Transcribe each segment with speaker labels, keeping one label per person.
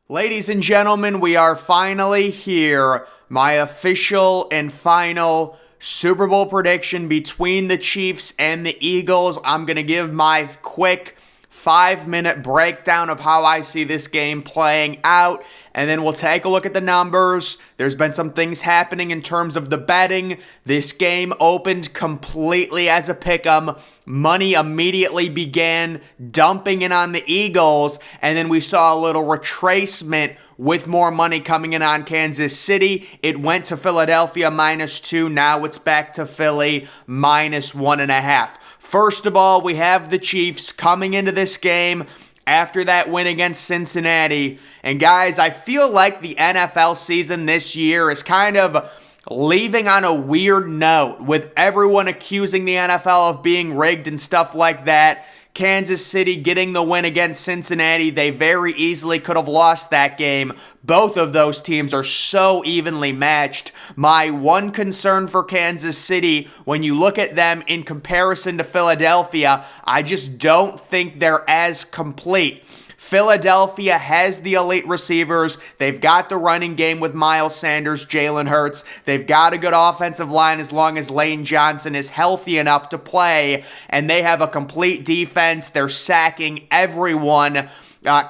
Speaker 1: Ladies and gentlemen, we are finally here. My official and final Super Bowl prediction between the Chiefs and the Eagles. I'm going to give my quick 5-minute breakdown of how I see this game playing out, and then we'll take a look at the numbers. There's been some things happening in terms of the betting. This game opened completely as a pick'em. Money immediately began dumping in on the Eagles, and then we saw a little retracement with more money coming in on Kansas City. It went to Philadelphia -2. Now it's back to Philly -1.5. First of all, we have the Chiefs coming into this game after that win against Cincinnati. And guys, I feel like the NFL season this year is kind of leaving on a weird note with everyone accusing the NFL of being rigged and stuff like that. Kansas City getting the win against Cincinnati. They very easily could have lost that game. Both of those teams are so evenly matched. My one concern for Kansas City, when you look at them in comparison to Philadelphia, I just don't think they're as complete. Philadelphia has the elite receivers. They've got the running game with Miles Sanders, Jalen Hurts. They've got a good offensive line as long as Lane Johnson is healthy enough to play. And they have a complete defense. They're sacking everyone.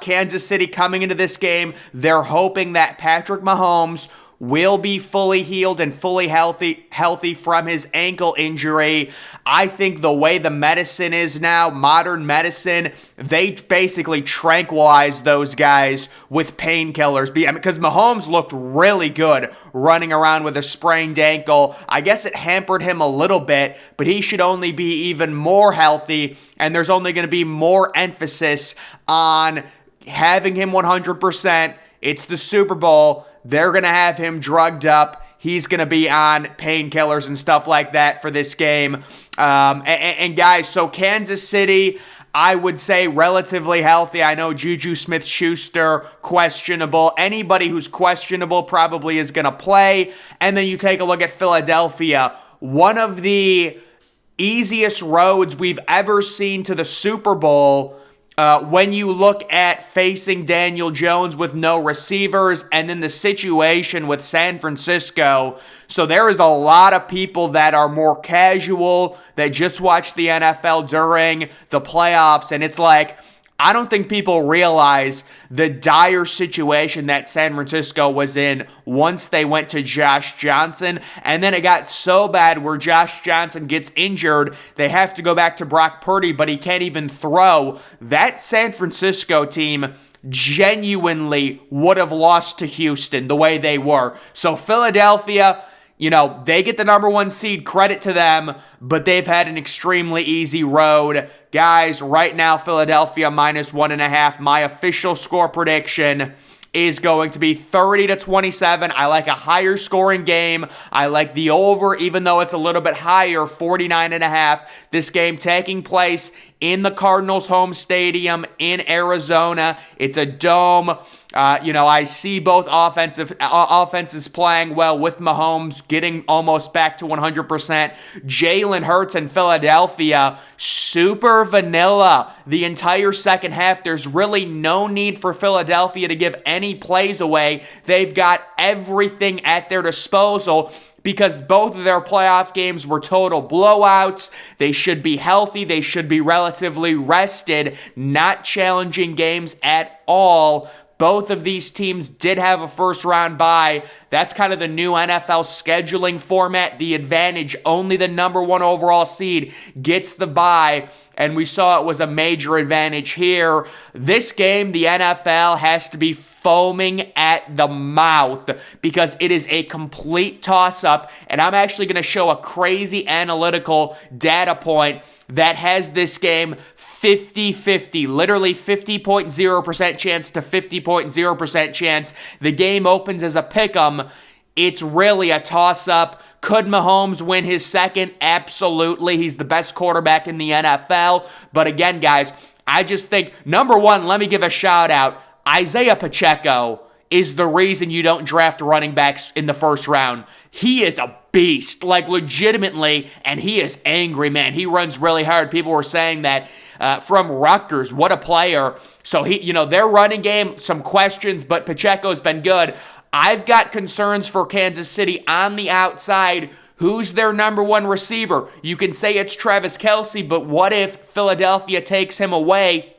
Speaker 1: Kansas City coming into this game, they're hoping that Patrick Mahomes will be fully healed and fully healthy from his ankle injury. I think the way the medicine is now, modern medicine, they basically tranquilize those guys with painkillers. Because Mahomes looked really good running around with a sprained ankle. I guess it hampered him a little bit, but he should only be even more healthy, and there's only going to be more emphasis on having him 100%. It's the Super Bowl. They're going to have him drugged up. He's going to be on painkillers and stuff like that for this game. And guys, so Kansas City, I would say relatively healthy. I know Juju Smith-Schuster, questionable. Anybody who's questionable probably is going to play. And then you take a look at Philadelphia. One of the easiest roads we've ever seen to the Super Bowl. When you look at facing Daniel Jones with no receivers, and then the situation with San Francisco. So there is a lot of people that are more casual, that just watch the NFL during the playoffs, and it's like, I don't think people realize the dire situation that San Francisco was in once they went to Josh Johnson. And then it got so bad where Josh Johnson gets injured. They have to go back to Brock Purdy, but he can't even throw. That San Francisco team genuinely would have lost to Houston the way they were. So Philadelphia, you know, they get the number 1 seed, credit to them, but they've had an extremely easy road. Guys, right now, Philadelphia -1.5. My official score prediction is going to be 30-27. I like a higher scoring game. I like the over, even though it's a little bit higher, 49.5. This game taking place in the Cardinals' home stadium in Arizona. It's a dome. I see both offenses playing well with Mahomes getting almost back to 100%. Jalen Hurts in Philadelphia, super vanilla the entire second half. There's really no need for Philadelphia to give any plays away. They've got everything at their disposal, because both of their playoff games were total blowouts. They should be healthy. They should be relatively rested, not challenging games at all. Both of these teams did have a first-round bye. That's kind of the new NFL scheduling format. The advantage, only the number 1 overall seed gets the bye, and we saw it was a major advantage here. This game, the NFL has to be foaming at the mouth because it is a complete toss-up, and I'm actually going to show a crazy analytical data point that has this game 50-50, literally 50.0% chance to 50.0% chance. The game opens as a pick'em. It's really a toss-up. Could Mahomes win his second? Absolutely. He's the best quarterback in the NFL. But again, guys, I just think, number 1, let me give a shout out. Isaiah Pacheco is the reason you don't draft running backs in the first round. He is a beast, like legitimately, and he is angry, man. He runs really hard. People were saying that
Speaker 2: from Rutgers. What a player. So their running game, some questions, but Pacheco's been good. I've got concerns for Kansas City on the outside. Who's their number one receiver? You can say it's Travis Kelce, but what if Philadelphia takes him away?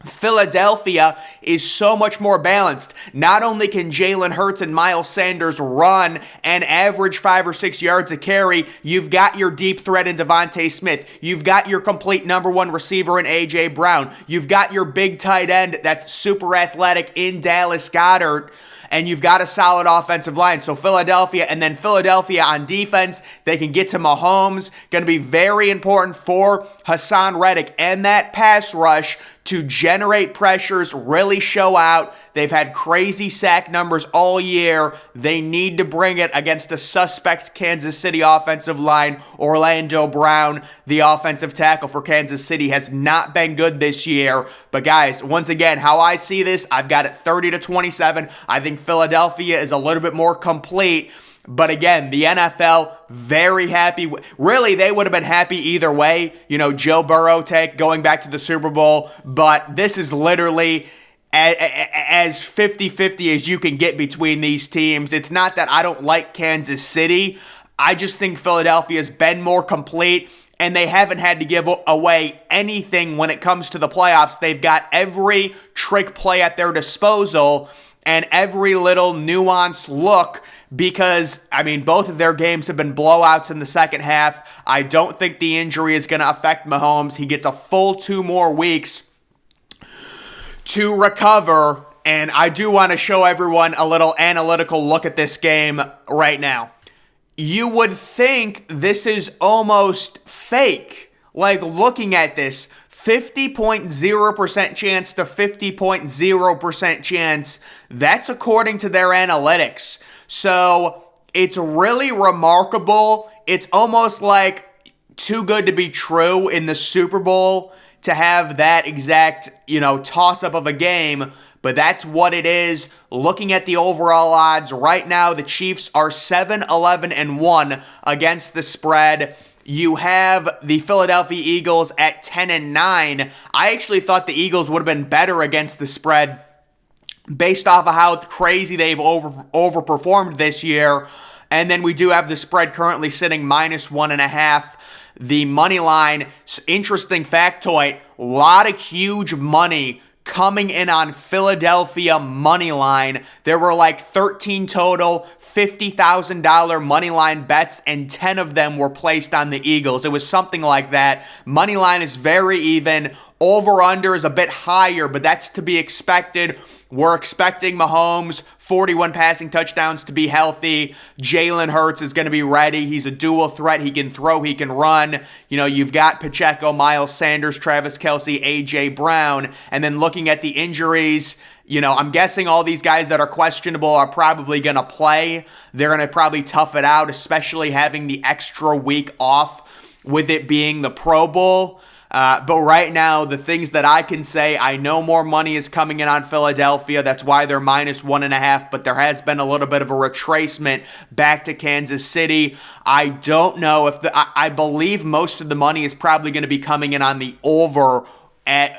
Speaker 2: Philadelphia is so much more balanced. Not only can Jalen Hurts and Miles Sanders run and average 5 or 6 yards a carry, you've got your deep threat in Devontae Smith. You've got your complete number one receiver in A.J. Brown. You've got your big tight end that's super athletic in Dallas Goedert. And you've got a solid offensive line. So Philadelphia on defense, they can get to Mahomes. Going to be very important for Hassan Reddick and that pass rush to generate pressures, really show out. They've had crazy sack numbers all year. They need to bring it against a suspect Kansas City offensive line. Orlando Brown, the offensive tackle for Kansas City, has not been good this year. But guys, once again, how I see this, I've got it 30-27. I think Philadelphia is a little bit more complete. But again, the NFL, very happy. Really, they would have been happy either way. Joe Burrow going back to the Super Bowl. But this is literally as 50-50 as you can get between these teams. It's not that I don't like Kansas City. I just think Philadelphia's been more complete, and they haven't had to give away anything when it comes to the playoffs. They've got every trick play at their disposal and every little nuanced look because, both of their games have been blowouts in the second half. I don't think the injury is going to affect Mahomes. He gets a full 2 more weeks to recover, and I do want to show everyone a little analytical look at this game right now. You would think this is almost fake. Like, looking at this, 50.0% chance to 50.0% chance. That's according to their analytics. So it's really remarkable. It's almost like too good to be true in the Super Bowl to have that exact, toss-up of a game. But that's what it is. Looking at the overall odds, right now the Chiefs are 7-11-1 against the spread. You have the Philadelphia Eagles at 10-9. I actually thought the Eagles would have been better against the spread based off of how crazy they've overperformed this year. And then we do have the spread currently sitting -1.5. The money line, interesting factoid, a lot of huge money coming in on Philadelphia money line. There were like 13 total $50,000 money line bets, and 10 of them were placed on the Eagles. It was something like that. Money line is very even. Over-under is a bit higher, but that's to be expected. We're expecting Mahomes, 41 passing touchdowns, to be healthy. Jalen Hurts is going to be ready. He's a dual threat. He can throw, he can run. You've got Pacheco, Miles Sanders, Travis Kelce, A.J. Brown. And then looking at the injuries, I'm guessing all these guys that are questionable are probably going to play. They're going to probably tough it out, especially having the extra week off with it being the Pro Bowl. But right now, the things that I can say, I know more money is coming in on Philadelphia. That's why they're -1.5, but there has been a little bit of a retracement back to Kansas City. I don't know if I believe most of the money is probably going to be coming in on the over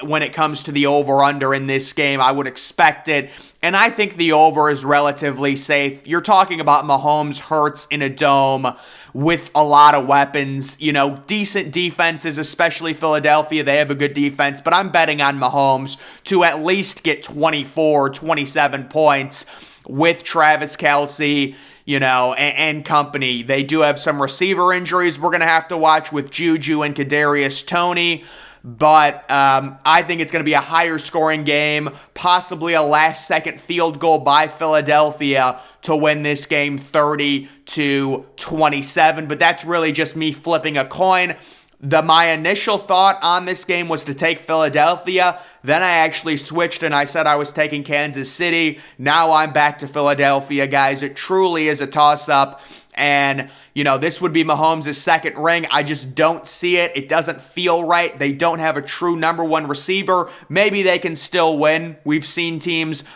Speaker 2: when it comes to the over-under in this game. I would expect it. And I think the over is relatively safe. You're talking about Mahomes, Hurts in a dome with a lot of weapons. Decent defenses, especially Philadelphia. They have a good defense. But I'm betting on Mahomes to at least get 24, 27 points with Travis Kelce, and company. They do have some receiver injuries we're going to have to watch with Juju and Kadarius Toney. But I think it's going to be a higher scoring game, possibly a last-second field goal by Philadelphia to win this game 30-27. But that's really just me flipping a coin. My initial thought on this game was to take Philadelphia. Then I actually switched and I said I was taking Kansas City. Now I'm back to Philadelphia, guys. It truly is a toss-up. And, this would be Mahomes' second ring. I just don't see it. It doesn't feel right. They don't have a true number one receiver. Maybe they can still win. We've seen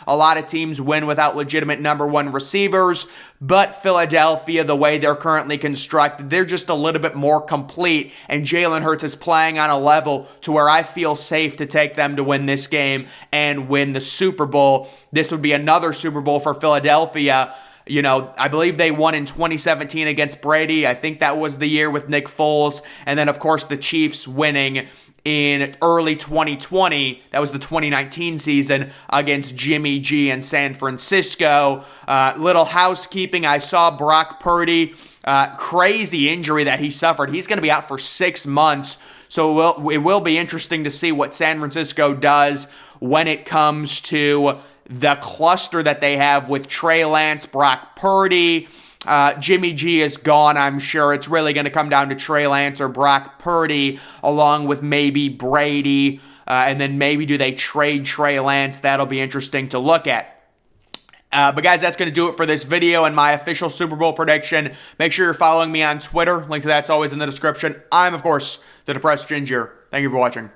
Speaker 2: a lot of teams win without legitimate number one receivers. But Philadelphia, the way they're currently constructed, they're just a little bit more complete. And Jalen Hurts is playing on a level to where I feel safe to take them to win this game and win the Super Bowl. This would be another Super Bowl for Philadelphia. I believe they won in 2017 against Brady. I think that was the year with Nick Foles. And then, of course, the Chiefs winning in early 2020. That was the 2019 season against Jimmy G in San Francisco. Little housekeeping. I saw Brock Purdy, crazy injury that he suffered. He's going to be out for 6 months. So it will be interesting to see what San Francisco does when it comes to the cluster that they have with Trey Lance, Brock Purdy. Jimmy G is gone, I'm sure. It's really going to come down to Trey Lance or Brock Purdy, along with maybe Brady. And then maybe do they trade Trey Lance? That'll be interesting to look at. But guys, that's going to do it for this video and my official Super Bowl prediction. Make sure you're following me on Twitter. Link to that's always in the description. I'm, of course, the Depressed Ginger. Thank you for watching.